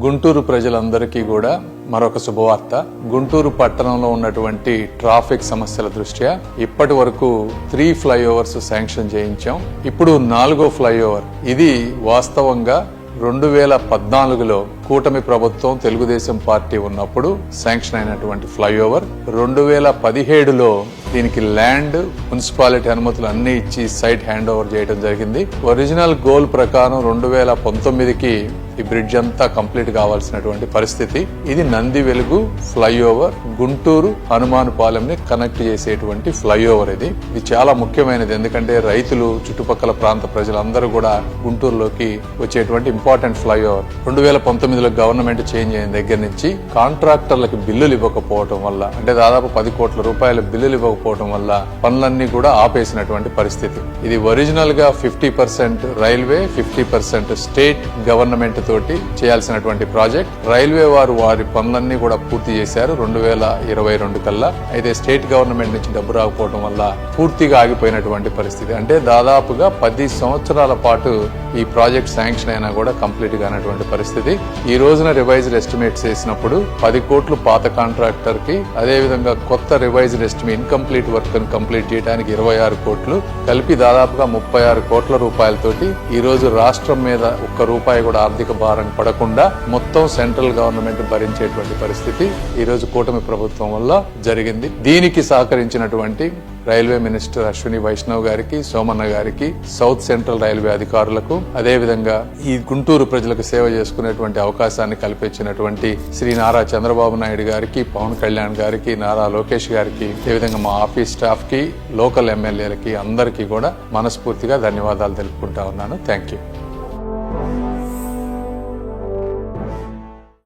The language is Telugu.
గుంటూరు ప్రజలందరికీ కూడా మరొక శుభవార్త. గుంటూరు పట్టణంలో ఉన్నటువంటి ట్రాఫిక్ సమస్యల దృష్ట్యా ఇప్పటి వరకు 3 ఫ్లైఓవర్స్ శాంక్షన్ చేయించాం. ఇప్పుడు 4వ ఫ్లైఓవర్. ఇది వాస్తవంగా 2014లో కూటమి ప్రభుత్వం తెలుగుదేశం పార్టీ ఉన్నప్పుడు శాంక్షన్ అయినటువంటి ఫ్లైఓవర్. 2017లో దీనికి ల్యాండ్, మున్సిపాలిటీ అనుమతులు అన్ని ఇచ్చి సైట్ హ్యాండ్ ఓవర్ చేయడం జరిగింది. ఒరిజినల్ గోల్ ప్రకారం 2019కి ఈ బ్రిడ్జ్ అంతా కంప్లీట్ కావాల్సినటువంటి పరిస్థితి. ఇది నంది వెలుగు ఫ్లైఓవర్, గుంటూరు హనుమానుపాలెంని కనెక్ట్ చేసేటువంటి ఫ్లైఓవర్. ఇది చాలా ముఖ్యమైనది. ఎందుకంటే రైతులు, చుట్టుపక్కల ప్రాంత ప్రజలందరూ కూడా గుంటూరులోకి వచ్చేటువంటి ఇంపార్టెంట్ ఫ్లైఓవర్. 2019లో గవర్నమెంట్ చేంజ్ అయిన దగ్గర నుంచి కాంట్రాక్టర్లకు బిల్లులు ఇవ్వకపోవడం వల్ల, అంటే దాదాపు 10 కోట్ల రూపాయల బిల్లులు ఇవ్వకపోవడం వల్ల పనులన్నీ కూడా ఆపేసినటువంటి పరిస్థితి. ఇది ఒరిజినల్ గా 50% రైల్వే, 50% స్టేట్ గవర్నమెంట్ తోటి చేయాల్సినటువంటి ప్రాజెక్ట్. రైల్వే వారి పనులన్నీ కూడా పూర్తి చేశారు 2022 కల్లా. అయితే స్టేట్ గవర్నమెంట్ నుంచి డబ్బు రాకపోవడం వల్ల పూర్తిగా ఆగిపోయినటువంటి పరిస్థితి. అంటే దాదాపుగా 10 సంవత్సరాల పాటు ఈ ప్రాజెక్ట్ శాంక్షన్ అయినా కూడా కంప్లీట్ కానటువంటి పరిస్థితి. ఈ రోజున రివైజ్డ్ ఎస్టిమేట్స్ చేసినప్పుడు 10 కోట్లు పాత కాంట్రాక్టర్ కి, అదే విధంగా కొత్త రివైజ్డ్ ఎస్టిమేట్ ఇన్కంప్లీట్ వర్క్ ని కంప్లీట్ చేయడానికి 26 కోట్లు కలిపి దాదాపుగా 36 కోట్ల రూపాయలతోటి ఈ రోజు రాష్ట్రం మీద ఒక్క రూపాయి కూడా ఆర్థిక భారం పడకుండా మొత్తం సెంట్రల్ గవర్నమెంట్ భరించేటువంటి పరిస్థితి ఈ రోజు కూటమి ప్రభుత్వం వల్ల జరిగింది. దీనికి సహకరించినటువంటి రైల్వే మినిస్టర్ అశ్విని వైష్ణవ్ గారికి, సోమన్న గారికి, సౌత్ సెంట్రల్ రైల్వే అధికారులకు, అదే విధంగా ఈ గుంటూరు ప్రజలకు సేవ చేసుకునేటువంటి అవకాశాన్ని కల్పించినటువంటి శ్రీ నారా చంద్రబాబు నాయుడు గారికి, పవన్ కళ్యాణ్ గారికి, నారా లోకేష్ గారికి, అదేవిధంగా మా ఆఫీస్ స్టాఫ్ కి, లోకల్ ఎమ్మెల్యేలకి అందరికీ కూడా మనస్ఫూర్తిగా ధన్యవాదాలు తెలుపుకుంటా ఉన్నాను. Thank you.